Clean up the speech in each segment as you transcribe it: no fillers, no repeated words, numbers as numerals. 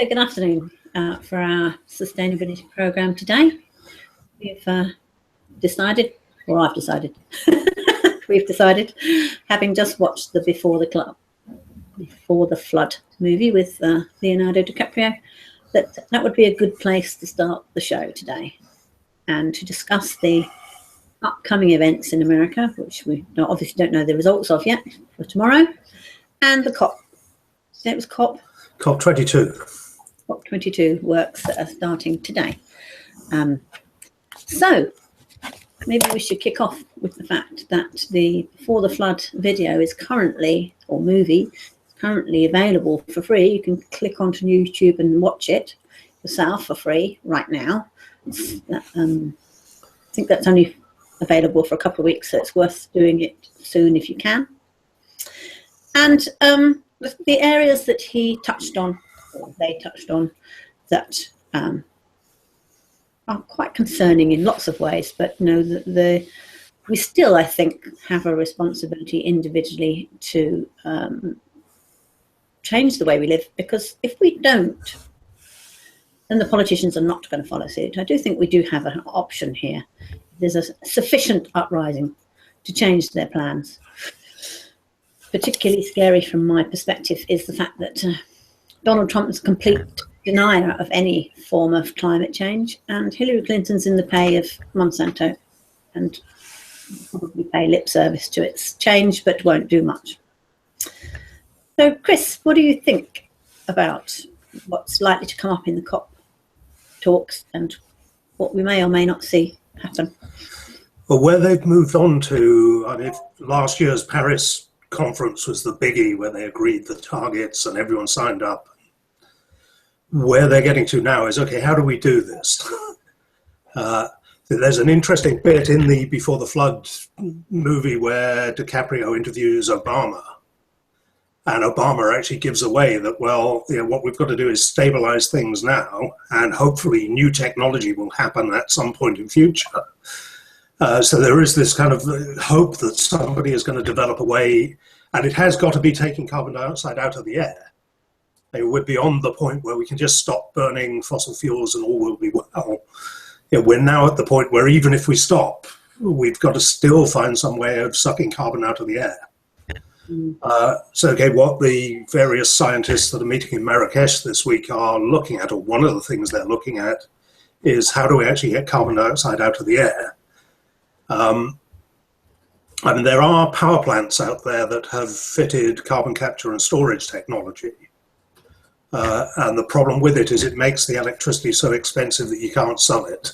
So good afternoon for our sustainability programme today. We've decided, or I've decided, we've decided, having just watched the Before the Flood movie with Leonardo DiCaprio, that would be a good place to start the show today and to discuss the upcoming events in America, which we obviously don't know the results of yet for tomorrow, and the COP. It was COP22. COP22 works that are starting today. So maybe we should kick off with the fact that the Before the Flood video is currently, or movie, currently available for free. You can click onto YouTube and watch it yourself for free right now. I think that's only available for a couple of weeks, so it's worth doing it soon if you can. And the areas that he touched on, or they touched on, that are quite concerning in lots of ways, but we still, I think, have a responsibility individually to change the way we live, because if we don't, then the politicians are not going to follow suit. I do think we do have an option here. There's a sufficient uprising to change their plans. Particularly scary from my perspective is the fact that Donald Trump is a complete denier of any form of climate change, and Hillary Clinton's in the pay of Monsanto and probably pay lip service to its change, but won't do much. So, Chris, what do you think about what's likely to come up in the COP talks and what we may or may not see happen? Well, where they've moved on to, last year's Paris conference was the biggie where they agreed the targets and everyone signed up. Where they're getting to now is, okay, how do we do this? There's an interesting bit in the Before the Flood movie where DiCaprio interviews Obama, and Obama actually gives away that, well, what we've got to do is stabilize things now, and hopefully new technology will happen at some point in future. So there is this kind of hope that somebody is going to develop a way, and it has got to be taking carbon dioxide out of the air. We're beyond the point where we can just stop burning fossil fuels and all will be well. We're now at the point where even if we stop, we've got to still find some way of sucking carbon out of the air. So, what the various scientists that are meeting in Marrakesh this week are looking at, or one of the things they're looking at, is how do we actually get carbon dioxide out of the air? There are power plants out there that have fitted carbon capture and storage technology. And the problem with it is it makes the electricity so expensive that you can't sell it.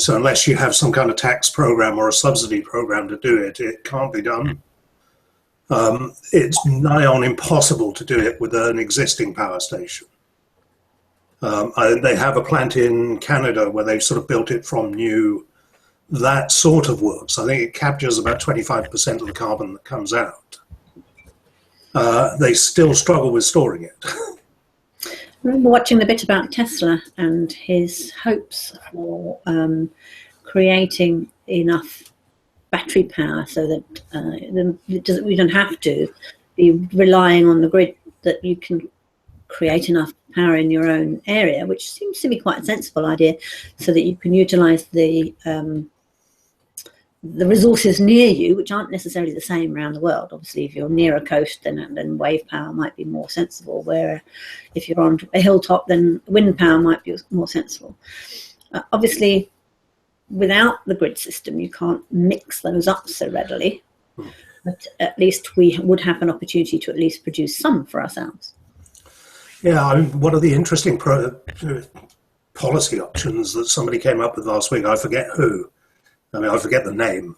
So unless you have some kind of tax program or a subsidy program to do it, it can't be done. It's nigh on impossible to do it with an existing power station. They have a plant in Canada where they've sort of built it from new. That sort of works. I think it captures about 25% of the carbon that comes out. They still struggle with storing it. I remember watching the bit about Tesla and his hopes for creating enough battery power so that we don't have to be relying on the grid, that you can create enough power in your own area, which seems to be quite a sensible idea, so that you can utilize the resources near you, which aren't necessarily the same around the world. Obviously, if you're near a coast, then wave power might be more sensible, where if you're on a hilltop, then wind power might be more sensible. Obviously, without the grid system, you can't mix those up so readily, but at least we would have an opportunity to at least produce some for ourselves. Yeah, one of the interesting policy options that somebody came up with last week, I forget who, I forget the name.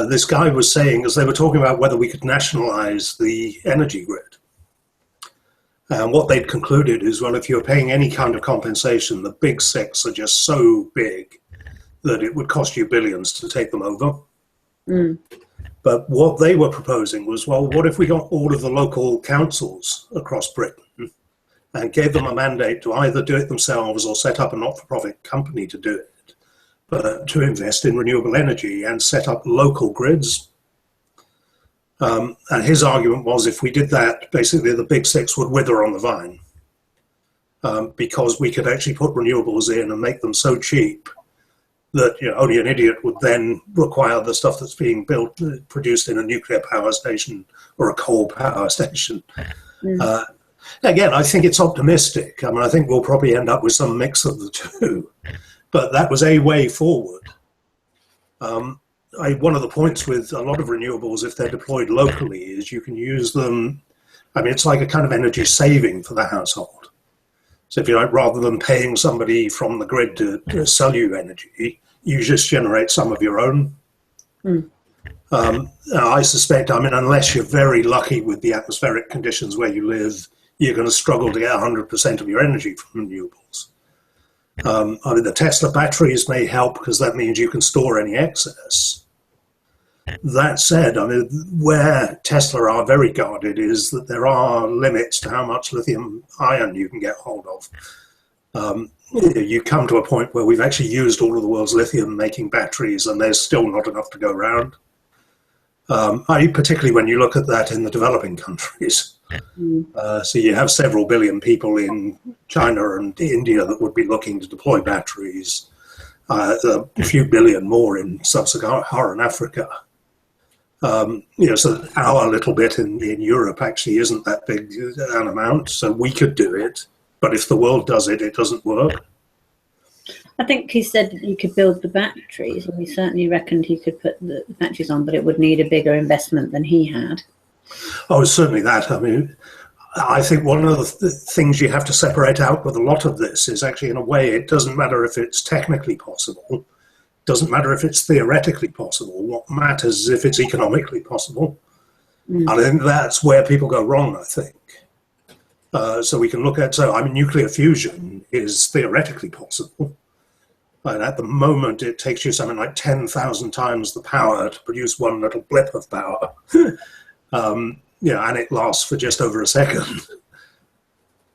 This guy was saying, as they were talking about whether we could nationalize the energy grid, and what they'd concluded is, well, if you're paying any kind of compensation, the big six are just so big that it would cost you billions to take them over. But what they were proposing was, well, what if we got all of the local councils across Britain and gave them a mandate to either do it themselves or set up a not-for-profit company to do it, but to invest in renewable energy and set up local grids? And his argument was if we did that, basically the big six would wither on the vine, because we could actually put renewables in and make them so cheap that only an idiot would then require the stuff that's being produced in a nuclear power station or a coal power station. Again, I think it's optimistic. I mean, I think we'll probably end up with some mix of the two, but that was a way forward. One of the points with a lot of renewables, if they're deployed locally, is you can use them. I mean, it's like a kind of energy saving for the household. So if you like, rather than paying somebody from the grid to sell you energy, you just generate some of your own. I suspect, I mean, unless you're very lucky with the atmospheric conditions where you live, you're going to struggle to get 100% of your energy from renewables. I mean, the Tesla batteries may help because that means you can store any excess. That said, I mean, where Tesla are very guarded is that there are limits to how much lithium ion you can get hold of. You come to a point where we've actually used all of the world's lithium making batteries and there's still not enough to go around. Particularly when you look at that in the developing countries. So you have several billion people in China and India that would be looking to deploy batteries, a few billion more in sub-Saharan Africa. So our little bit in Europe actually isn't that big an amount, so we could do it. But if the world does it, it doesn't work. I think he said that you could build the batteries, and he certainly reckoned he could put the batteries on, but it would need a bigger investment than he had. Oh, certainly that. I mean, I think one of the things you have to separate out with a lot of this is actually, in a way, it doesn't matter if it's technically possible. It doesn't matter if it's theoretically possible. What matters is if it's economically possible. And I think that's where people go wrong, I think. So we can look at, nuclear fusion is theoretically possible. And at the moment, it takes you something like 10,000 times the power to produce one little blip of power. And it lasts for just over a second.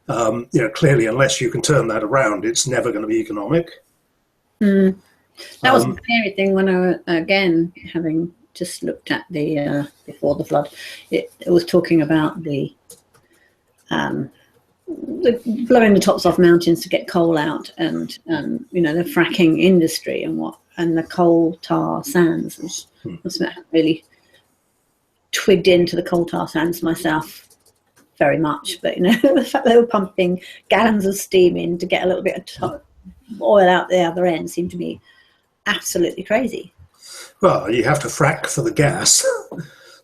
Clearly, unless you can turn that around, it's never going to be economic. That was a scary thing when I, again, having just looked at the before the flood, it was talking about the blowing the tops off mountains to get coal out, and the fracking industry and the coal tar sands. I haven't really twigged into the coal tar sands myself very much, but the fact they were pumping gallons of steam in to get a little bit of oil out the other end seemed to me absolutely crazy. Well, you have to frack for the gas.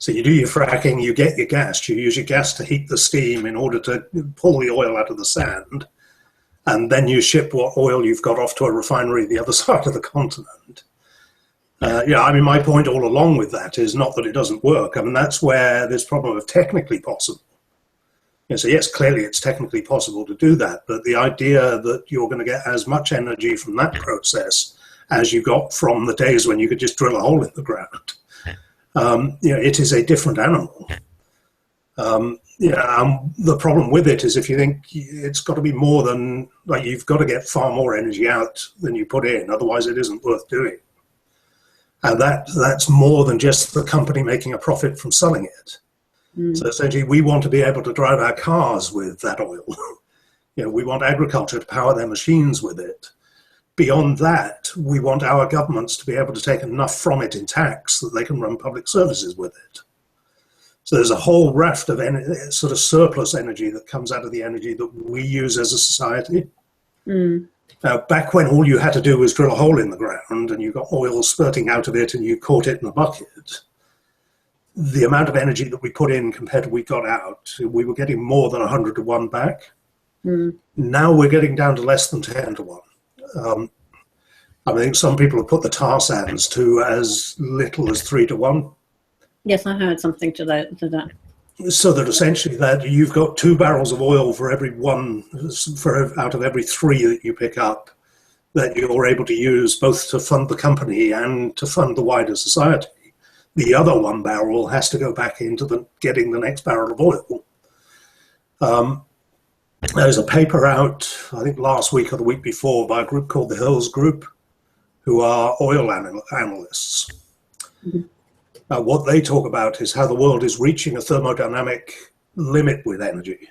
So you do your fracking, you get your gas, you use your gas to heat the steam in order to pull the oil out of the sand, and then you ship what oil you've got off to a refinery the other side of the continent. My point all along with that is not that it doesn't work. I mean, that's where this problem of technically possible. So yes, clearly it's technically possible to do that, but the idea that you're going to get as much energy from that process as you got from the days when you could just drill a hole in the ground, it is a different animal. The problem with it is if you think it's got to be more than, you've got to get far more energy out than you put in, otherwise it isn't worth doing. And that's more than just the company making a profit from selling it. So essentially we want to be able to drive our cars with that oil. We want agriculture to power their machines with it. Beyond that, we want our governments to be able to take enough from it in tax that they can run public services with it. So there's a whole raft of sort of surplus energy that comes out of the energy that we use as a society. Now, back when all you had to do was drill a hole in the ground and you got oil spurting out of it and you caught it in a bucket, the amount of energy that we put in compared to what we got out, we were getting more than 100 to 1 back. Now we're getting down to less than 10 to 1. I think some people have put the tar sands to as little as 3 to 1. Yes, I heard something to that. So that essentially that you've got 2 barrels of oil for every one, out of every 3 that you pick up, that you're able to use both to fund the company and to fund the wider society. The other 1 barrel has to go back into getting the next barrel of oil. There's a paper out, I think last week or the week before, by a group called the Hills Group, who are oil analysts. What they talk about is how the world is reaching a thermodynamic limit with energy.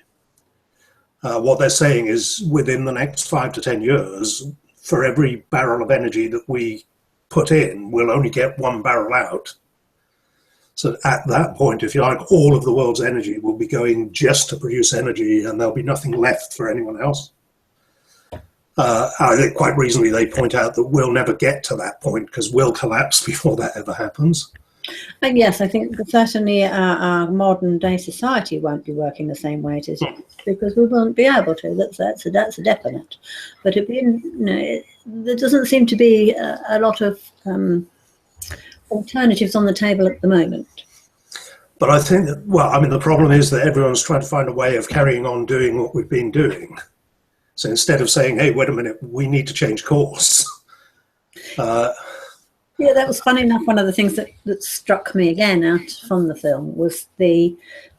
What they're saying is within the next 5 to 10 years, for every barrel of energy that we put in, we'll only get 1 barrel out. So at that point, if you like, all of the world's energy will be going just to produce energy, and there'll be nothing left for anyone else. I think quite reasonably they point out that we'll never get to that point because we'll collapse before that ever happens. And yes, I think that certainly our modern day society won't be working the same way it is, because we won't be able to. That's a definite. But there doesn't seem to be a lot of alternatives on the table at the moment. But I think that, well, I mean, the problem is that everyone's trying to find a way of carrying on doing what we've been doing. So instead of saying, hey, wait a minute, we need to change course. Yeah, that was funny enough. One of the things that struck me again out from the film was the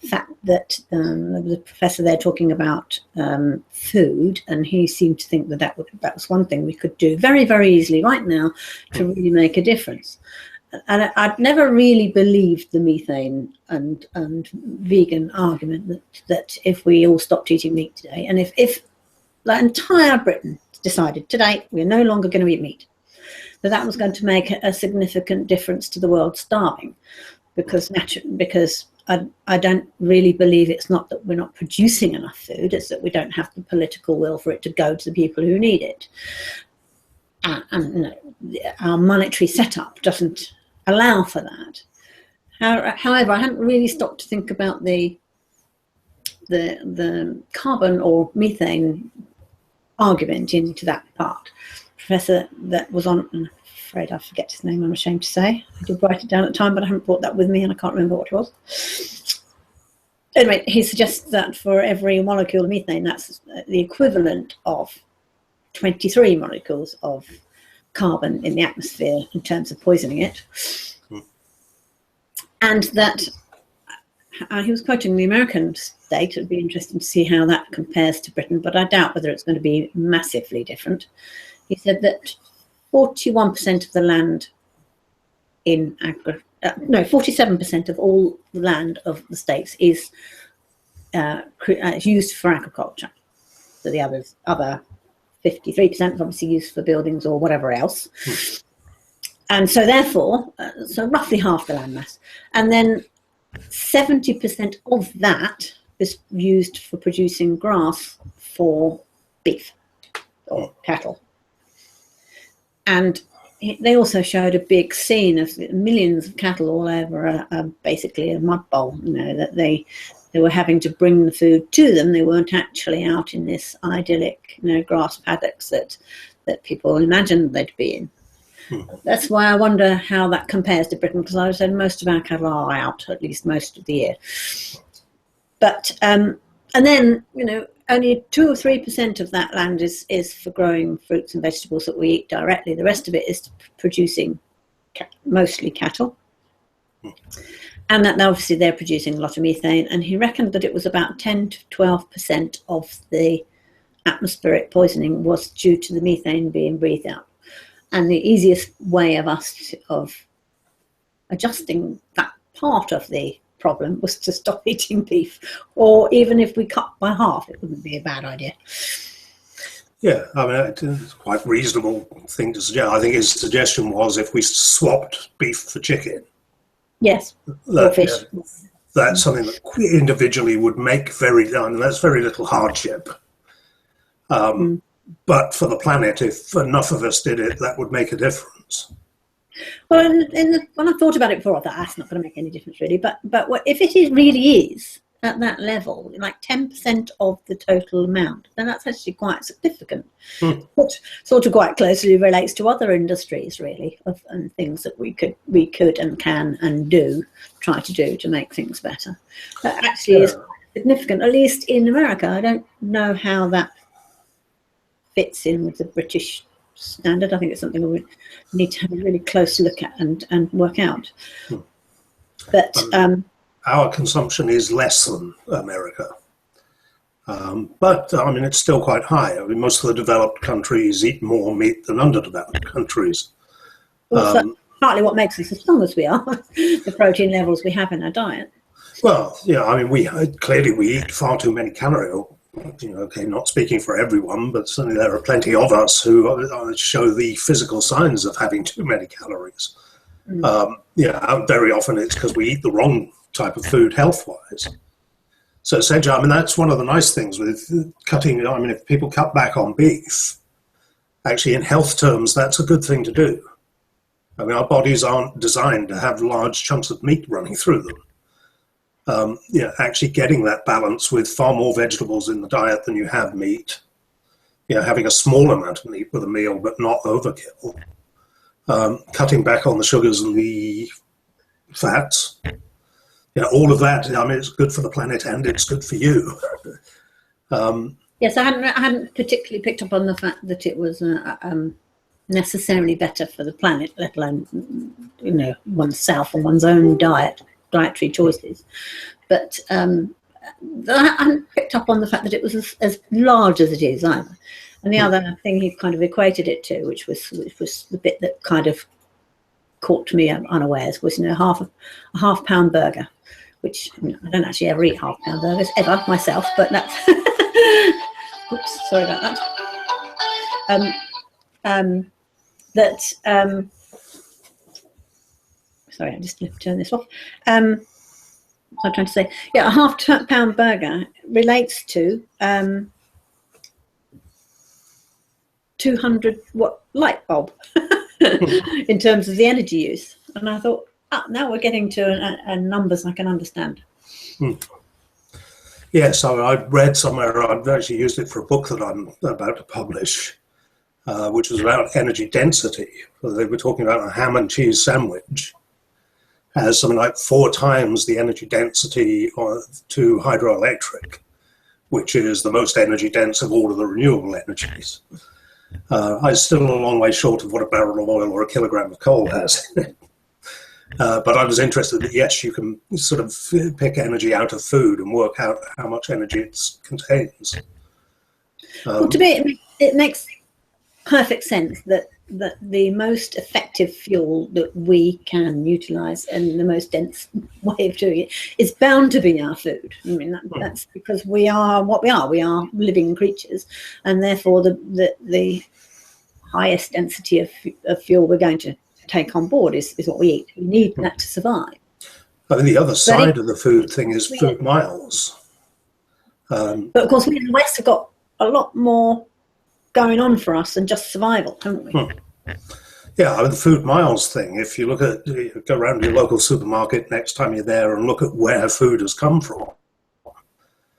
fact that there was a professor there talking about food, and he seemed to think that that was one thing we could do very, very easily right now to really make a difference. And I'd never really believed the methane and vegan argument that if we all stopped eating meat today, and if the entire Britain decided today we're no longer going to eat meat, that was going to make a significant difference to the world starving, because I don't really believe it's not that we're not producing enough food, it's that we don't have the political will for it to go to the people who need it. And our monetary setup doesn't allow for that. However, I hadn't really stopped to think about the carbon or methane argument into that part. Professor that was on, I'm afraid I forget his name, I'm ashamed to say. I did write it down at the time, but I haven't brought that with me and I can't remember what it was. Anyway, he suggests that for every molecule of methane, that's the equivalent of 23 molecules of carbon in the atmosphere in terms of poisoning it. And that he was quoting the American state. It would be interesting to see how that compares to Britain, but I doubt whether it's going to be massively different. He said that 41% of the land 47% of all the land of the states is used for agriculture. So the other 53% is obviously used for buildings or whatever else. And so therefore, so roughly half the land mass. And then 70% of that is used for producing grass for beef or cattle. And they also showed a big scene of millions of cattle all over basically a mud bowl, that they were having to bring the food to them. They weren't actually out in this idyllic, grass paddocks that people imagined they'd be in. That's why I wonder how that compares to Britain, because I would say most of our cattle are out, at least most of the year. But, and then, only 2 or 3% of that land is for growing fruits and vegetables that we eat directly. The rest of it is producing mostly cattle. And that obviously they're producing a lot of methane. And he reckoned that it was about 10 to 12% of the atmospheric poisoning was due to the methane being breathed out. And the easiest way of adjusting that part of the problem was to stop eating beef, or even if we cut by half, it wouldn't be a bad idea. Yeah, I mean, it's quite a reasonable thing to suggest. I think his suggestion was if we swapped beef for chicken. Yes, or fish. Yeah, that's something that individually would make that's very little hardship. But for the planet, if enough of us did it, that would make a difference. Well, when I thought about it before, I thought that's not going to make any difference really. But if it really is at that level, like 10% of the total amount, then that's actually quite significant. Which sort of quite closely relates to other industries, really, and things that we could and can and try to do to make things better. That actually is quite significant, at least in America. I don't know how that fits in with the British standard. I think it's something we need to have a really close look at and work out. But our consumption is less than America. But I mean, it's still quite high. I mean, most of the developed countries eat more meat than underdeveloped countries. partly what makes us as strong as we are, the protein levels we have in our diet. Well, yeah, I mean, we eat far too many calories. Okay, not speaking for everyone, but certainly there are plenty of us who show the physical signs of having too many calories. Very often it's because we eat the wrong type of food health-wise. So essentially, I mean, that's one of the nice things with cutting. I mean, if people cut back on beef, actually in health terms, that's a good thing to do. I mean, our bodies aren't designed to have large chunks of meat running through them. Actually getting that balance with far more vegetables in the diet than you have meat, having a small amount of meat with a meal, but not overkill, cutting back on the sugars and the fats, all of that. I mean, it's good for the planet and it's good for you. Yes, I hadn't particularly picked up on the fact that it was necessarily better for the planet, let alone, oneself and one's own dietary choices. But I hadn't picked up on the fact that it was as large as it is either. And the other thing he kind of equated it to, which was the bit that kind of caught me unawares, was a half pound burger, which I don't actually ever eat half pound burgers ever myself, but that's oops, sorry about that. Sorry, I just turn this off. I'm trying to say, a half pound burger relates to 200 watt light bulb in terms of the energy use. And I thought, now we're getting to numbers I can understand. Yes, I've read somewhere, I've actually used it for a book that I'm about to publish, which was about energy density. They were talking about a ham and cheese sandwich has something like 4 times the energy density to hydroelectric, which is the most energy dense of all of the renewable energies. I'm still a long way short of what a barrel of oil or a kilogram of coal has. But I was interested that, yes, you can sort of pick energy out of food and work out how much energy it contains. Well, to me, it makes perfect sense that the most effective fuel that we can utilise and the most dense way of doing it is bound to be our food. I mean, that's because we are what we are. We are living creatures, and therefore the highest density of fuel we're going to take on board is what we eat. We need that to survive. I mean, the other side of the food thing is food miles. But of course, we in the West have got a lot more going on for us than just survival, haven't we? Yeah, I mean, the food miles thing, if you go around your local supermarket next time you're there and look at where food has come from,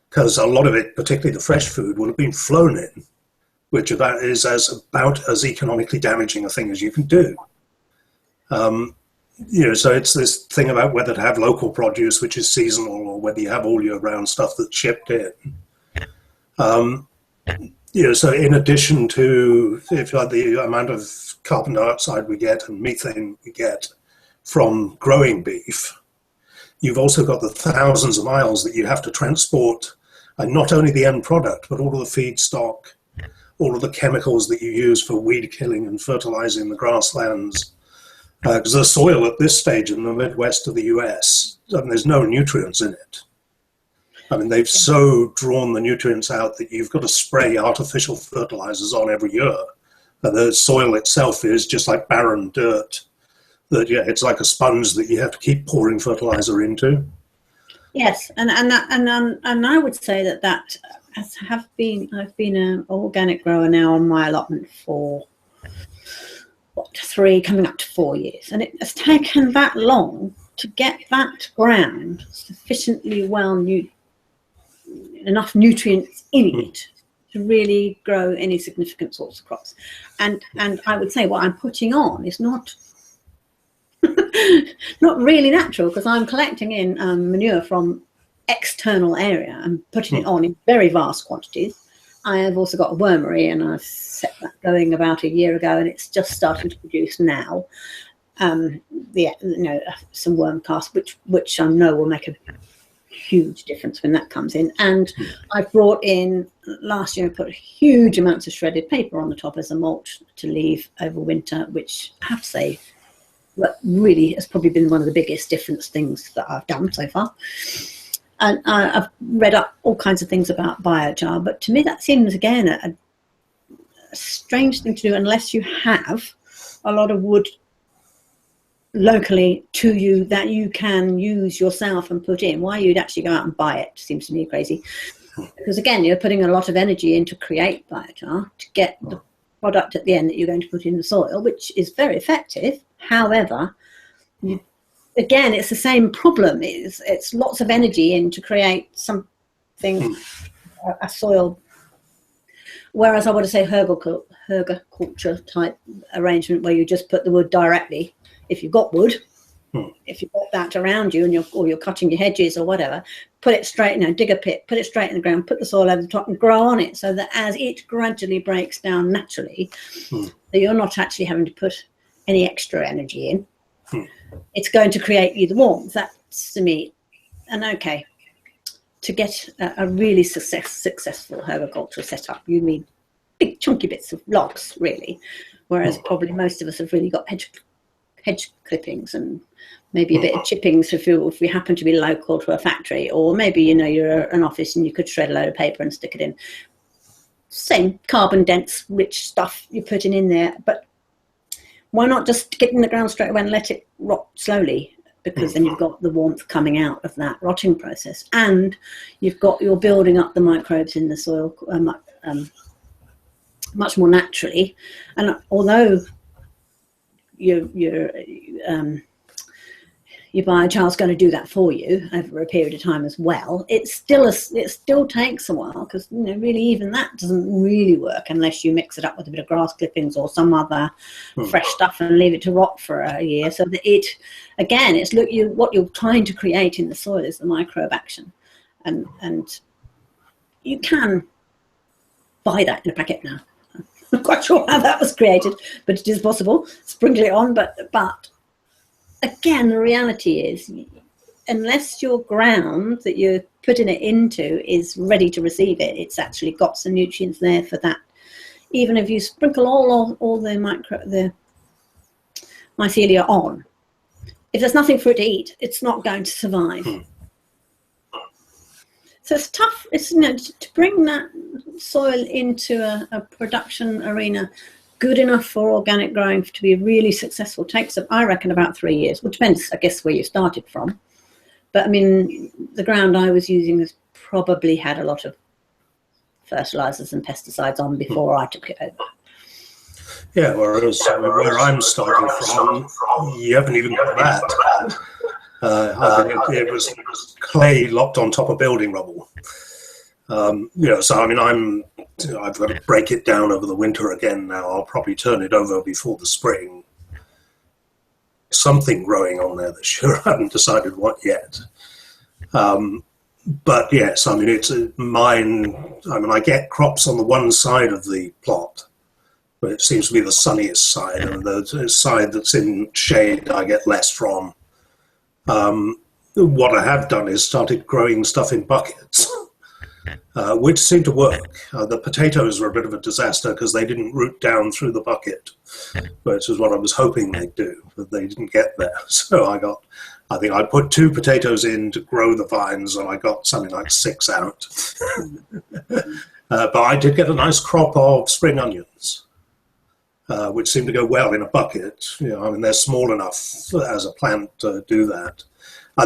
because a lot of it, particularly the fresh food, will have been flown in, which that is about as economically damaging a thing as you can do. So it's this thing about whether to have local produce, which is seasonal, or whether you have all year round stuff that's shipped in. So in addition to, if you like, the amount of carbon dioxide we get and methane we get from growing beef, you've also got the thousands of miles that you have to transport, and not only the end product, but all of the feedstock, all of the chemicals that you use for weed killing and fertilizing the grasslands. Because the soil at this stage in the Midwest of the US, there's no nutrients in it. I mean, they've so drawn the nutrients out that you've got to spray artificial fertilizers on every year. And the soil itself is just like barren dirt. It's like a sponge that you have to keep pouring fertilizer into. Yes, and I would say that I've been an organic grower now on my allotment for 3 coming up to 4 years, and it has taken that long to get that ground sufficiently enough nutrients in it to really grow any significant sorts of crops. And I would say what I'm putting on is not really natural, because I'm collecting in manure from external area and putting it on in very vast quantities. I have also got a wormery, and I've set that going about a year ago, and it's just starting to produce now. Some worm cast, which I know will make a huge difference when that comes in. And I've brought in, last year I put huge amounts of shredded paper on the top as a mulch to leave over winter, which I have to say But really, it's probably been one of the biggest difference things that I've done so far. And I've read up all kinds of things about biochar, but to me that seems, again, a strange thing to do unless you have a lot of wood locally to you that you can use yourself and put in. Why you'd actually go out and buy it seems to me crazy. Because, again, you're putting a lot of energy in to create biochar to get the product at the end that you're going to put in the soil, which is very effective. However, again, it's the same problem. It's lots of energy in to create something, a soil. Whereas I want to say herbiculture type arrangement where you just put the wood directly, if you've got wood, if you've got that around you and you're cutting your hedges or whatever, put it straight, dig a pit, put it straight in the ground, put the soil over the top and grow on it, so that as it gradually breaks down naturally, that you're not actually having to put any extra energy in. It's going to create you the warmth. That's, to me, and okay, to get a really successful herbiculture setup, you need big chunky bits of logs, really, whereas probably most of us have really got hedge clippings and maybe a bit of chippings if we happen to be local to a factory, or maybe you're an office and you could shred a load of paper and stick it in. Same carbon dense rich stuff you're putting in there, but why not just get in the ground straight away and let it rot slowly, because then you've got the warmth coming out of that rotting process, and you're building up the microbes in the soil much more naturally. And although your biochar is going to do that for you over a period of time as well, it still takes a while, because really even that doesn't really work unless you mix it up with a bit of grass clippings or some other fresh stuff and leave it to rot for a year. So that what you're trying to create in the soil is the microbe action, and you can buy that in a packet now. I'm not quite sure how that was created, but it is possible. Sprinkle it on, but again, the reality is, unless your ground that you're putting it into is ready to receive it, it's actually got some nutrients there for that. Even if you sprinkle all the mycelia on, if there's nothing for it to eat, it's not going to survive. So it's tough. It's to bring that soil into a production arena good enough for organic growing to be really successful takes, I reckon, about 3 years. Well, depends, I guess, where you started from. But I mean, the ground I was using has probably had a lot of fertilizers and pesticides on before I took it over. Yeah, whereas where I'm starting from, you haven't even got that. It was clay locked on top of building rubble. So I mean, I've got to break it down over the winter again now. I'll probably turn it over before the spring. Something growing on there this year. I haven't decided what yet. But yes, I mean, it's mine. I mean, I get crops on the one side of the plot, but it seems to be the sunniest side, and the side that's in shade I get less from. What I have done is started growing stuff in buckets. Which seemed to work. The potatoes were a bit of a disaster because they didn't root down through the bucket, which is what I was hoping they'd do, but they didn't get there. So I think I put 2 potatoes in to grow the vines, and I got something like 6 out. But I did get a nice crop of spring onions, which seemed to go well in a bucket. I mean, they're small enough as a plant to do that.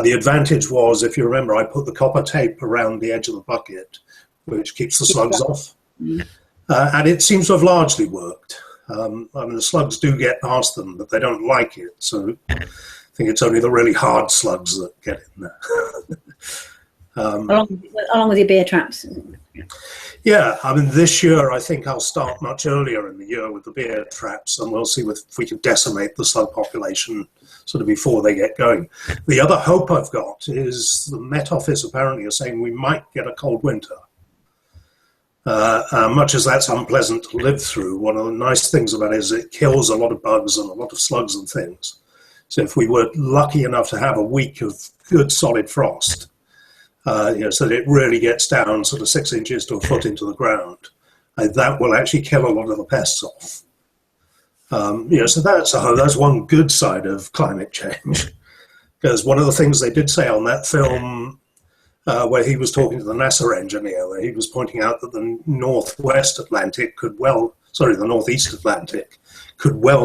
The advantage was, if you remember, I put the copper tape around the edge of the bucket, which keeps the slugs off. And it seems to have largely worked. I mean, the slugs do get past them, but they don't like it. So I think it's only the really hard slugs that get in there. Along with your beer traps. Yeah, I mean, this year I think I'll start much earlier in the year with the beer traps, and we'll see if we can decimate the slug population sort of before they get going. The other hope I've got is the Met Office apparently are saying we might get a cold winter. Much as that's unpleasant to live through, one of the nice things about it is it kills a lot of bugs and a lot of slugs and things. So if we were lucky enough to have a week of good solid frost, so that it really gets down sort of 6 inches to a foot into the ground, that will actually kill a lot of the pests off. So that's one good side of climate change. Because one of the things they did say on that film, where he was talking to the NASA engineer, where he was pointing out that the northeast Atlantic could well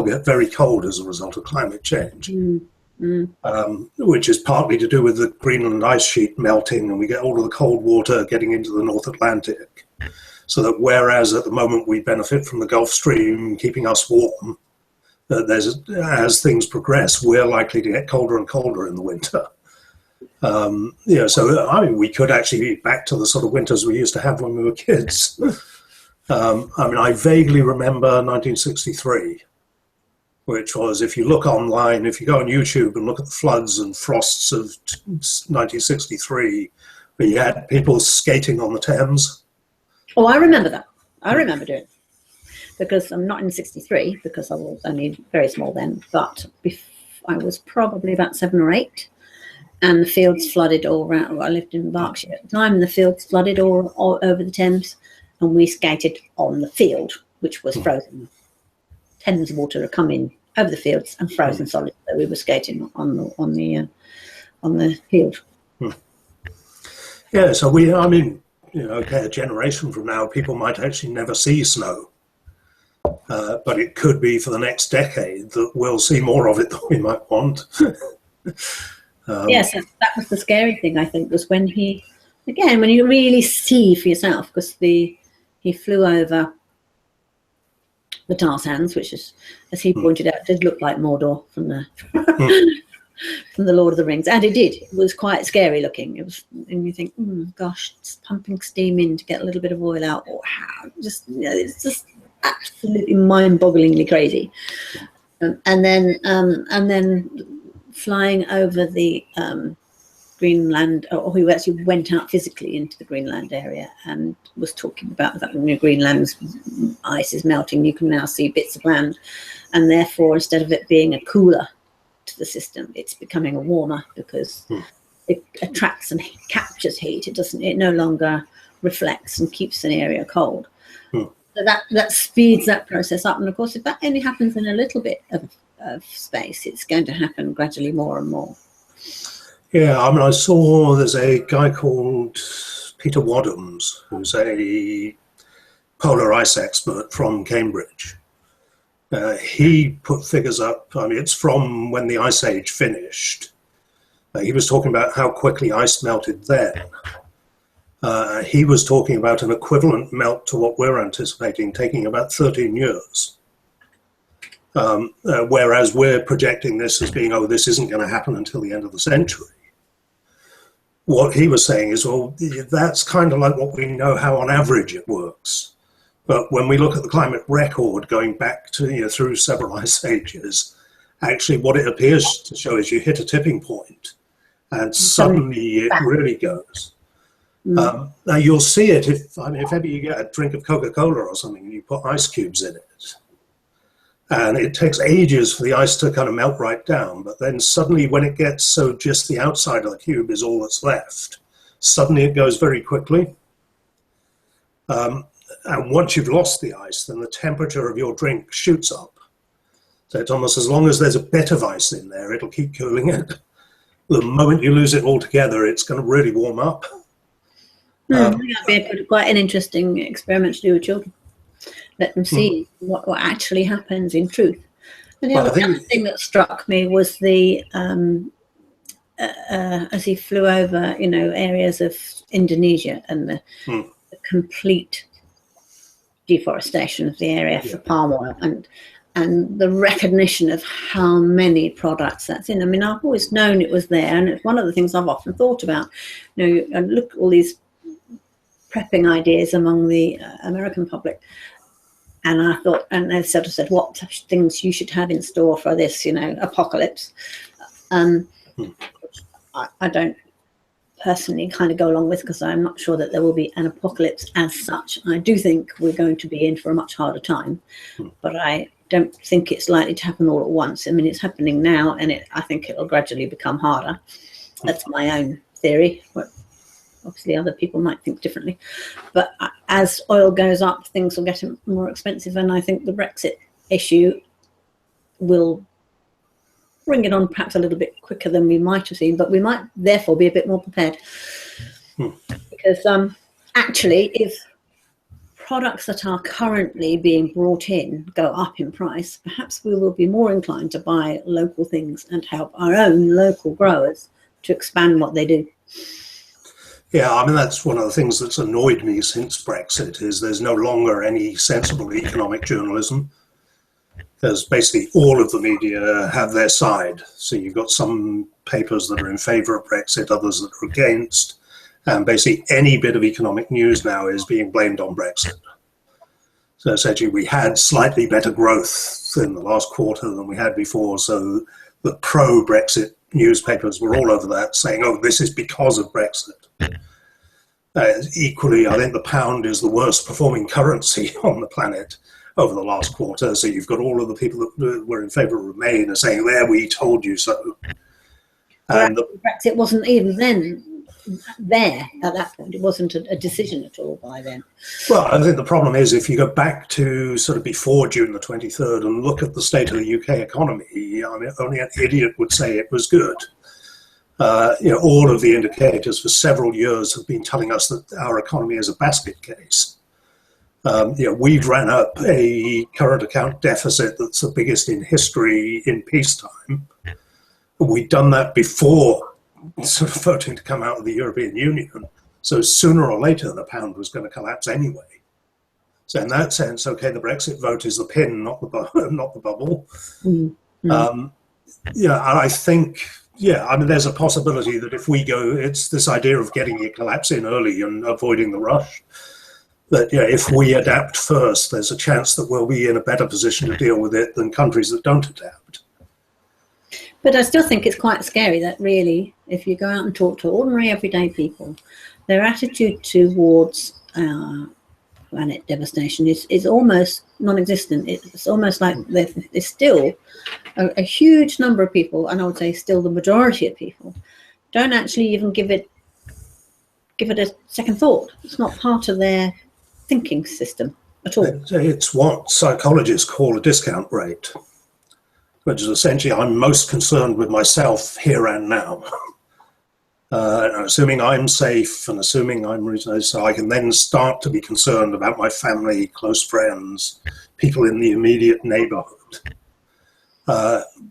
get very cold as a result of climate change, which is partly to do with the Greenland ice sheet melting, and we get all of the cold water getting into the North Atlantic. So that whereas at the moment we benefit from the Gulf Stream keeping us warm, as things progress, we're likely to get colder and colder in the winter. So I mean, we could actually be back to the sort of winters we used to have when we were kids. I vaguely remember 1963, which was, if you look online, if you go on YouTube and look at the floods and frosts of 1963, where you had people skating on the Thames. Oh, I remember that. I remember doing it. Because I'm not in 63, because I was only very small then, but I was probably about 7 or 8, and the fields flooded all around. Well, I lived in Berkshire at the time, and the fields flooded all over the Thames, and we skated on the field, which was frozen. Tons of water had come in over the fields and frozen solid, so we were skating on the field. Yeah, so a generation from now, people might actually never see snow. But it could be for the next decade that we'll see more of it than we might want. Yes, that was the scary thing, I think, was when you really see for yourself, because he flew over the tar sands, which is, as he pointed out, did look like Mordor from the from the Lord of the Rings, and it did. It was quite scary looking. It was, and you think, gosh, it's pumping steam in to get a little bit of oil out, or how? It's just absolutely mind-bogglingly crazy. And then flying over the Greenland, or who actually went out physically into the Greenland area and was talking about the fact that Greenland's ice is melting. You can now see bits of land, and therefore, instead of it being a cooler to the system, it's becoming a warmer, because it attracts and captures heat. It no longer reflects and keeps an area cold. So that speeds that process up, and of course, if that only happens in a little bit of space, it's going to happen gradually more and more. Yeah, I saw there's a guy called Peter Wadhams, who's a polar ice expert from Cambridge. He put figures up. It's from when the Ice Age finished. He was talking about how quickly ice melted then. He was talking about an equivalent melt to what we're anticipating taking about 13 years. Whereas we're projecting this as being, this isn't going to happen until the end of the century. What he was saying is, well, that's kind of like what we know how on average it works. But when we look at the climate record going back to through several ice ages, actually what it appears to show is you hit a tipping point and suddenly it really goes. Now you'll see it if ever you get a drink of Coca-Cola or something and you put ice cubes in it. And it takes ages for the ice to kind of melt right down. But then suddenly when it gets so just the outside of the cube is all that's left, suddenly it goes very quickly. And once you've lost the ice, then the temperature of your drink shoots up. So it's almost, as long as there's a bit of ice in there, it'll keep cooling it. The moment you lose it altogether, it's going to really warm up. That'd be quite an interesting experiment to do with children. Let them see what actually happens in truth. And the other thing that struck me was the as he flew over, areas of Indonesia and the complete deforestation of the area for palm oil, and the recognition of how many products that's in. I've always known it was there, and it's one of the things I've often thought about. And look at all these prepping ideas among the American public. And I thought, and they sort of said, what things you should have in store for this, apocalypse. I don't personally kind of go along with, because I'm not sure that there will be an apocalypse as such. I do think we're going to be in for a much harder time, but I don't think it's likely to happen all at once. It's happening now, and I think it'll gradually become harder. That's my own theory. But obviously other people might think differently, but as oil goes up, things will get more expensive, and I think the Brexit issue will bring it on perhaps a little bit quicker than we might have seen, but we might therefore be a bit more prepared. Because actually, if products that are currently being brought in go up in price, perhaps we will be more inclined to buy local things and help our own local growers to expand what they do. Yeah, I mean, that's one of the things that's annoyed me since Brexit, is there's no longer any sensible economic journalism. Because basically all of the media have their side. So you've got some papers that are in favour of Brexit, others that are against. And basically any bit of economic news now is being blamed on Brexit. So essentially we had slightly better growth in the last quarter than we had before. So the pro-Brexit newspapers were all over that, saying, oh, this is because of Brexit. Equally, I think the pound is the worst performing currency on the planet over the last quarter. So you've got all of the people that were in favour of Remain are saying, there, we told you so. And Brexit wasn't even then there at that point. It wasn't a decision at all by then. Well, I think the problem is if you go back to sort of before June the 23rd and look at the state of the UK economy, I mean, only an idiot would say it was good. All of the indicators for several years have been telling us that our economy is a basket case. We've ran up a current account deficit that's the biggest in history in peacetime. We'd done that before sort of voting to come out of the European Union. So sooner or later, the pound was going to collapse anyway. So in that sense, okay, the Brexit vote is the pin, not the bubble. And I think, I mean, there's a possibility that if we go, it's this idea of getting a collapse in early and avoiding the rush. That if we adapt first, there's a chance that we'll be in a better position to deal with it than countries that don't adapt. But I still think it's quite scary that really, if you go out and talk to ordinary everyday people, their attitude towards planet devastation is almost non-existent. It's almost like there's still a huge number of people, and I would say still the majority of people, don't actually even give it a second thought. It's not part of their thinking system at all. It's what psychologists call a discount rate, which is essentially I'm most concerned with myself here and now. Assuming I'm safe and assuming I'm reasonable, so I can then start to be concerned about my family, close friends, people in the immediate neighbourhood.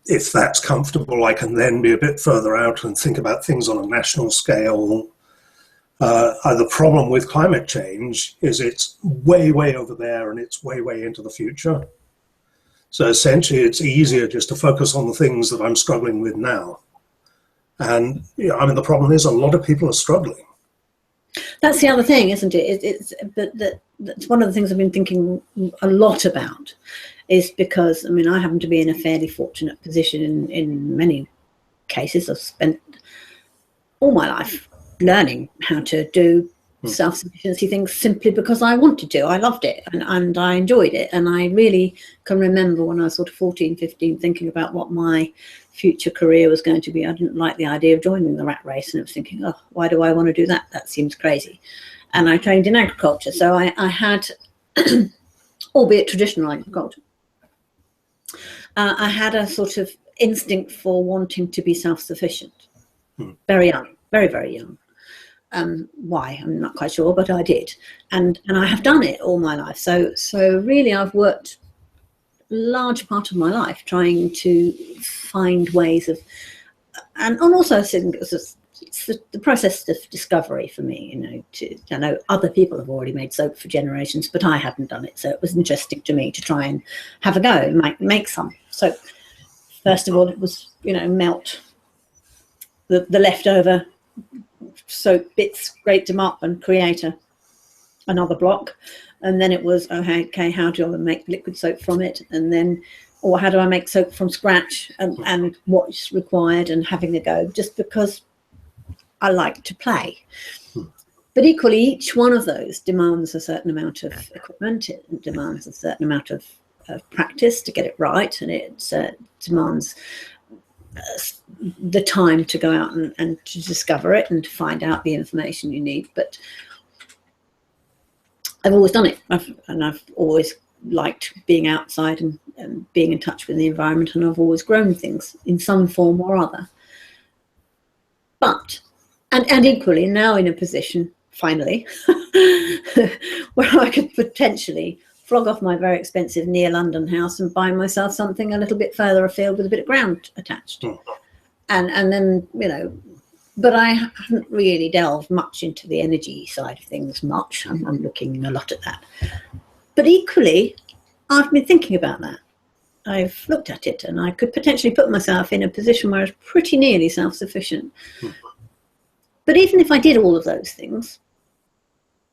If that's comfortable, I can then be a bit further out and think about things on a national scale. The problem with climate change is it's way, way over there and it's way, way into the future. So essentially it's easier just to focus on the things that I'm struggling with now. And I mean, the problem is a lot of people are struggling. That's the other thing, isn't it? That's one of the things I've been thinking a lot about, is because, I mean, I happen to be in a fairly fortunate position in many cases. I've spent all my life learning how to do self-sufficiency things simply because I wanted to. I loved it and I enjoyed it. And I really can remember when I was sort of 14, 15, thinking about what my future career was going to be. I didn't like the idea of joining the rat race, and I was thinking, oh, why do I want to do that? That seems crazy. And I trained in agriculture, so I had, albeit traditional agriculture, I had a sort of instinct for wanting to be self-sufficient. Very young, very, very young. Why? I'm not quite sure, but I did. And I have done it all my life. So really I've worked a large part of my life trying to find ways of, and also it's the process of discovery for me, I know other people have already made soap for generations, but I hadn't done it. So it was interesting to me to try and have a go and make some. So first of all, it was, melt the leftover soap bits, scrape them up and create another block. And then it was, okay, how do I make liquid soap from it? And then, or how do I make soap from scratch, and what's required, and having a go, just because I like to play. But equally, each one of those demands a certain amount of equipment. It demands a certain amount of practice to get it right. And it demands the time to go out and to discover it and to find out the information you need. But I've always done it, I've always liked being outside and being in touch with the environment, and I've always grown things in some form or other. But, and equally now in a position, finally, where I could potentially flog off my very expensive near London house and buy myself something a little bit further afield with a bit of ground attached. And then, you know, but I haven't really delved much into the energy side of things much. I'm looking a lot at that. But equally, I've been thinking about that. I've looked at it, and I could potentially put myself in a position where I was pretty nearly self-sufficient. But even if I did all of those things,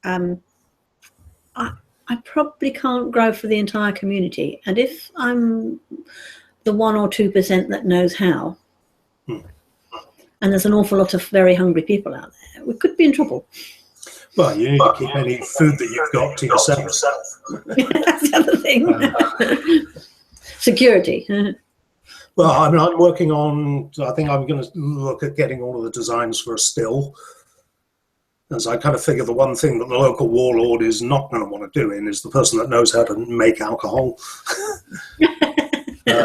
I probably can't grow for the entire community. And if I'm the 1 or 2% that knows how, and there's an awful lot of very hungry people out there, we could be in trouble. Well, you need to keep any food that you've got to yourself. That's the other thing. Security. Well, I mean, I'm working on, I think I'm going to look at getting all of the designs for a still. As I kind of figure the one thing that the local warlord is not going to want to do is the person that knows how to make alcohol.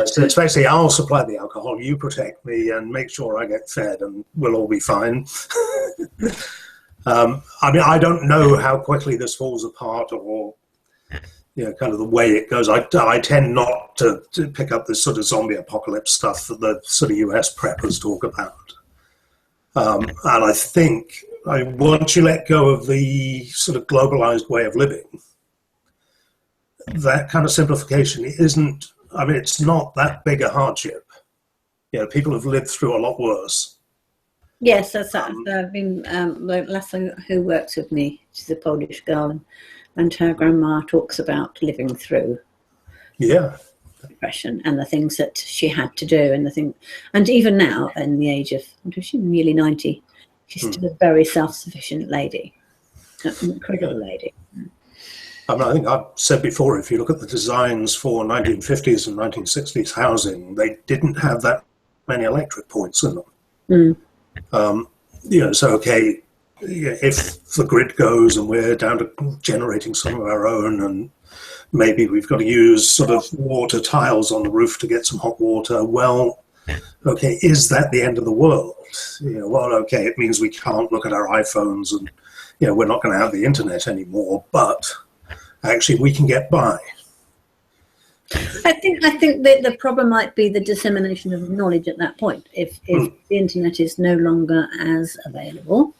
So it's basically, I'll supply the alcohol, you protect me and make sure I get fed, and we'll all be fine. I mean, I don't know how quickly this falls apart, or kind of the way it goes. I tend not to pick up this sort of zombie apocalypse stuff that the sort of US preppers talk about. And I think once you let go of the sort of globalized way of living, that kind of simplification isn't, I mean, it's not that big a hardship. People have lived through a lot worse. Yes, that's that. I've been, the Lasso, who works with me, she's a Polish girl, and her grandma talks about living through depression and the things that she had to do, and even now, in the age of, she's nearly 90, she's still a very self-sufficient lady, an incredible lady. I mean, I think I've said before, if you look at the designs for 1950s and 1960s housing, they didn't have that many electric points in them. So, okay, if the grid goes and we're down to generating some of our own, and maybe we've got to use sort of water tiles on the roof to get some hot water, well, okay, is that the end of the world? Well, okay, it means we can't look at our iPhones and, we're not going to have the internet anymore, but actually we can get by. I think that the problem might be the dissemination of knowledge at that point. If the internet is no longer as available,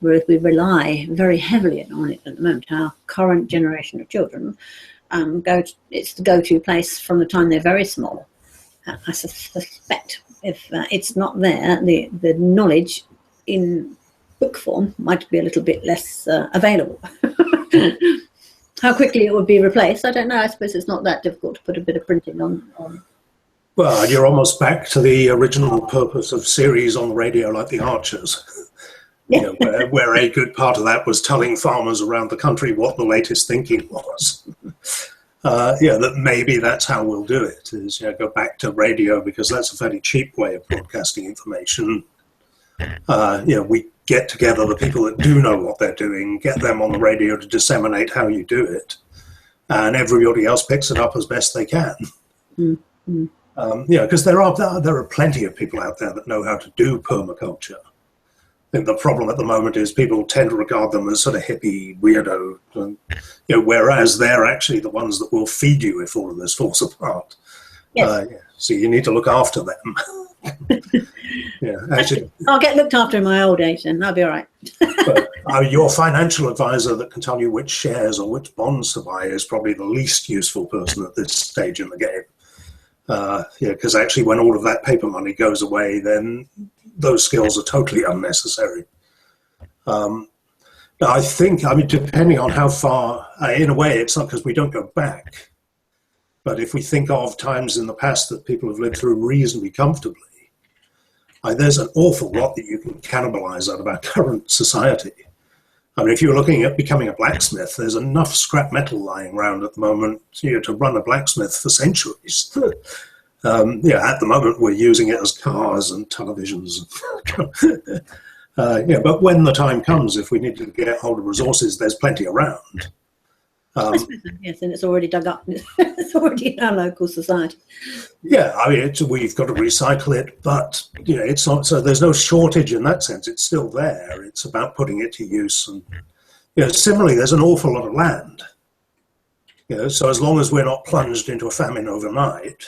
whereas we rely very heavily on it at the moment, our current generation of children, it's the go-to place from the time they're very small. I suspect if it's not there, the knowledge in book form might be a little bit less available. How quickly it would be replaced, I don't know. I suppose it's not that difficult to put a bit of printing on. Well, you're almost back to the original purpose of series on the radio like The Archers, where a good part of that was telling farmers around the country what the latest thinking was. That maybe that's how we'll do it, is go back to radio, because that's a fairly cheap way of broadcasting information. We get together the people that do know what they're doing, get them on the radio to disseminate how you do it, and everybody else picks it up as best they can. Because there are plenty of people out there that know how to do permaculture. I think the problem at the moment is people tend to regard them as sort of hippie weirdo, whereas they're actually the ones that will feed you if all of this falls apart. Yes. So you need to look after them. Actually, I'll get looked after in my old age, then I'll be all right. But your financial advisor that can tell you which shares or which bonds to buy is probably the least useful person at this stage in the game. Because actually, when all of that paper money goes away, then those skills are totally unnecessary. I think, depending on how far, in a way, it's not because we don't go back. But if we think of times in the past that people have lived through reasonably comfortably, there's an awful lot that you can cannibalize out of our current society. If you're looking at becoming a blacksmith, there's enough scrap metal lying around at the moment to run a blacksmith for centuries. At the moment we're using it as cars and televisions. But when the time comes, if we need to get hold of resources, there's plenty around. Yes, and it's already dug up. It's already in our local society. Yeah, I mean, we've got to recycle it, but it's not. So there's no shortage in that sense. It's still there. It's about putting it to use, and similarly, there's an awful lot of land. So as long as we're not plunged into a famine overnight,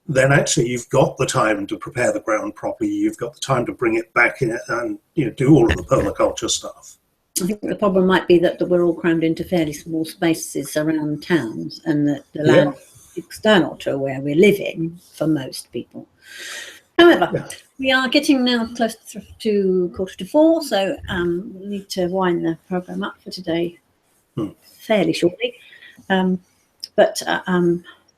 then actually you've got the time to prepare the ground properly. You've got the time to bring it back in and do all of the permaculture stuff. I think the problem might be that we're all crammed into fairly small spaces around towns, and that the land is external to where we're living for most people. However, we are getting now close to 3:45, so we need to wind the programme up for today fairly shortly. But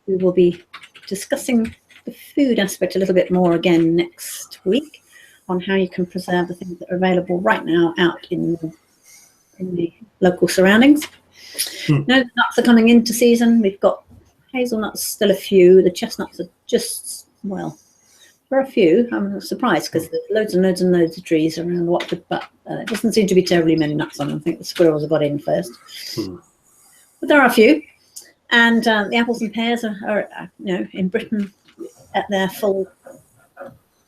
we will be discussing the food aspect a little bit more again next week, on how you can preserve the things that are available right now out in the local surroundings. No, the nuts are coming into season. We've got hazelnuts, still a few. The chestnuts are just, well, there are a few. I'm surprised because there's loads and loads and loads of trees around Watford, but there doesn't seem to be terribly many nuts on them. I think the squirrels have got in first. But there are a few. And the apples and pears are in Britain at their full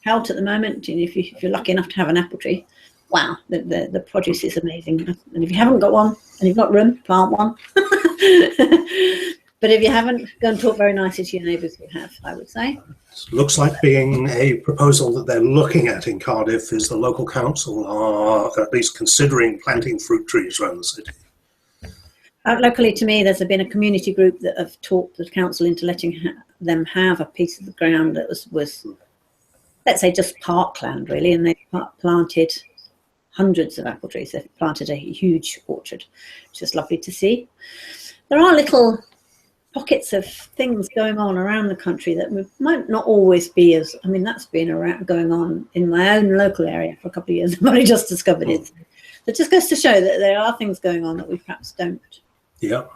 pelt at the moment. If you're lucky enough to have an apple tree, wow, the produce is amazing. And if you haven't got one and you've got room, plant one. But if you haven't, go and talk very nicely to your neighbours who have, I would say. It looks like being a proposal that they're looking at in Cardiff is the local council are at least considering planting fruit trees around the city. Locally to me, there's been a community group that have talked the council into letting them have a piece of the ground that was let's say, just parkland, really, and they planted hundreds of apple trees. They've planted a huge orchard, which is lovely to see. There are little pockets of things going on around the country that might not always be as, I mean, that's been going on in my own local area for a couple of years. I've only just discovered it. So it just goes to show that there are things going on that we perhaps don't. Yeah.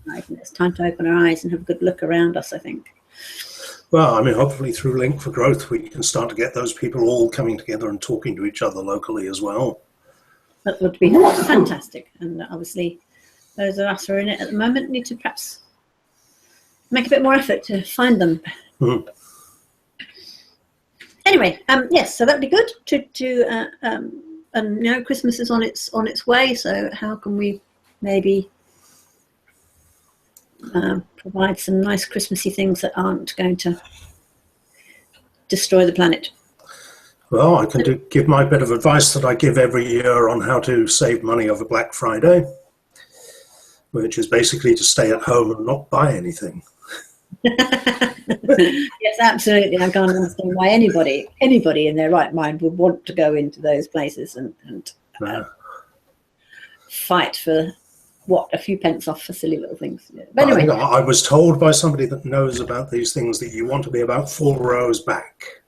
It's time to open our eyes and have a good look around us, I think. Well, I mean, hopefully through Link for Growth, we can start to get those people all coming together and talking to each other locally as well. That would be fantastic. And obviously, those of us who are in it at the moment need to perhaps make a bit more effort to find them. Anyway, yes, so that'd be good and Christmas is on its way. So how can we maybe provide some nice Christmassy things that aren't going to destroy the planet? Well, I can give my bit of advice that I give every year on how to save money over Black Friday, which is basically to stay at home and not buy anything. Yes, absolutely. I can't understand why anybody in their right mind would want to go into those places and fight for a few pence off for silly little things. But anyway, I was told by somebody that knows about these things that you want to be about 4 rows back.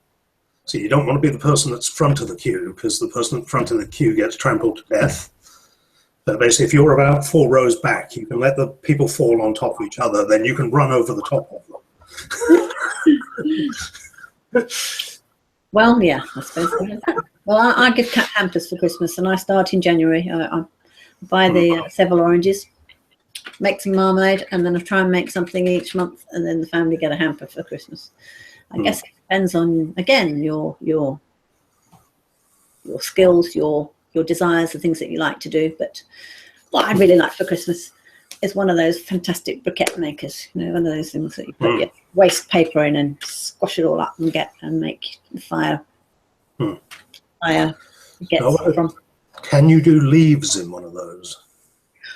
So you don't want to be the person that's front of the queue, because the person at front of the queue gets trampled to death. But basically, if you're about 4 rows back, you can let the people fall on top of each other, then you can run over the top of them. Well, yeah, I suppose. Well, I give cat hampers for Christmas, and I start in January. I buy the several oranges, make some marmalade, and then I try and make something each month, and then the family get a hamper for Christmas. I guess it depends on, again, your skills, your desires, the things that you like to do. But what I'd really like for Christmas is one of those fantastic briquette makers, one of those things that you put your waste paper in and squash it all up and make the fire from. Can you do leaves in one of those?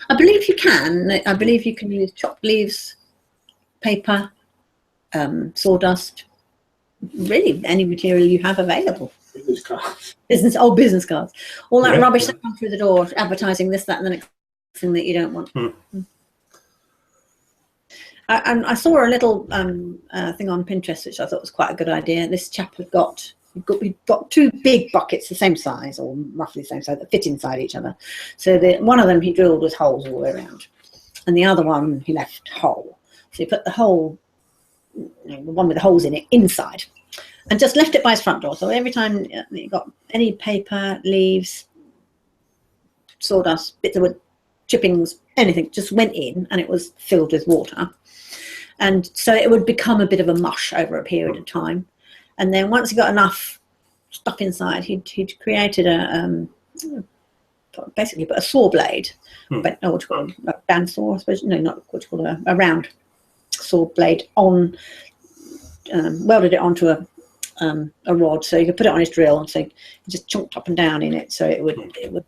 I believe you can. I believe you can use chopped leaves, paper, sawdust, really any material you have available. Business cards. Business cards. All that rubbish that comes through the door, advertising this, that, and the next thing that you don't want. And I saw a little thing on Pinterest, which I thought was quite a good idea. This chap had we've got 2 big buckets the same size, or roughly the same size, that fit inside each other. So one of them he drilled with holes all the way around, and the other one he left whole. So he put the one with the holes in it, inside, and just left it by his front door. So every time you got any paper, leaves, sawdust, bits of wood, chippings, anything, just went in and it was filled with water. And so it would become a bit of a mush over a period of time. And then once he got enough stuff inside, he'd created basically a saw blade, but what you call a bandsaw, I suppose. No, not what you call a round saw blade on, welded it onto a rod, so you could put it on his drill, and so he just chunked up and down in it, so it would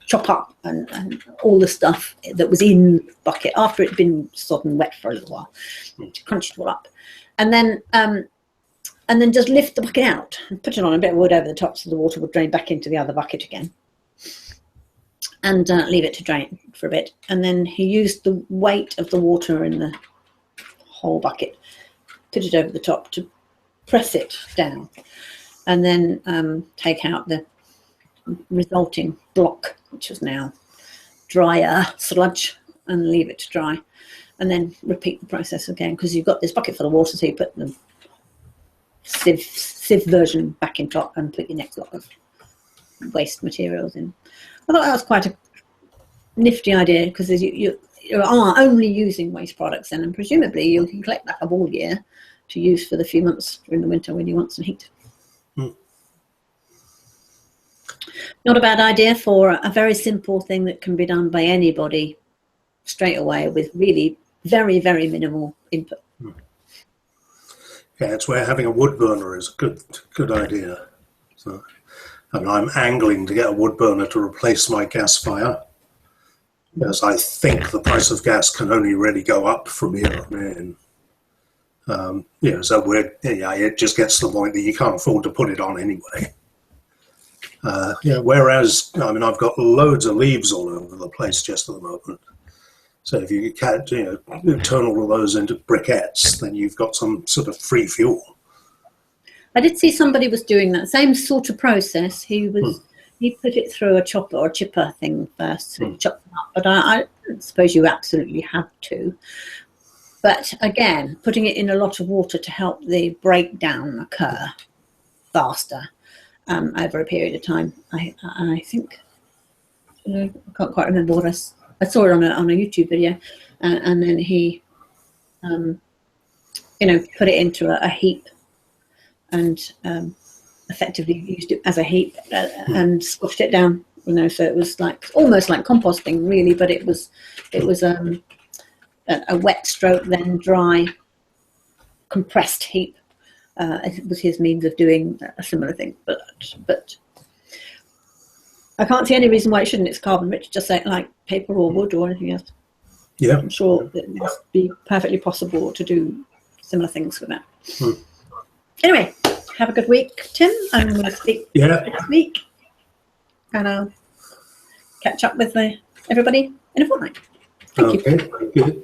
chop up and all the stuff that was in the bucket after it'd been sodden wet for a little while, crunch it all up, and then just lift the bucket out and put it on a bit of wood over the top so the water would drain back into the other bucket again, and leave it to drain for a bit. And then he used the weight of the water in the whole bucket, put it over the top to press it down, and then take out the resulting block, which is now drier sludge, and leave it to dry, and then repeat the process again, because you've got this bucket full of water, so you put the sieve version back in top and put your next lot of waste materials in. I thought that was quite a nifty idea, because you are only using waste products then, and presumably you can collect that up all year to use for the few months during the winter when you want some heat. Not a bad idea for a very simple thing that can be done by anybody straight away with really very, very minimal input. Yeah, it's where having a wood burner is a good idea. So, and I'm angling to get a wood burner to replace my gas fire, because I think the price of gas can only really go up from here on in. So it just gets to the point that you can't afford to put it on anyway. Whereas, I mean, I've got loads of leaves all over the place just at the moment. So if you can, turn all of those into briquettes, then you've got some sort of free fuel. I did see somebody was doing that same sort of process. He put it through a chopper or chipper thing first to chop them up. But I suppose you absolutely have to. But again, putting it in a lot of water to help the breakdown occur faster over a period of time. I think, I can't quite remember what I saw it on a YouTube video, and then he, put it into a heap and effectively used it as a heap and squashed it down. So it was almost like composting, really, but it was a wet stroke then dry compressed heap. It was his means of doing a similar thing, but I can't see any reason why it shouldn't. It's carbon rich, just like paper or wood or anything else. Yeah, I'm sure it must be perfectly possible to do similar things with that. Anyway, have a good week, Tim. I'm going to speak next week, and I'll catch up with everybody in a fortnight. Thank you. Okay, good.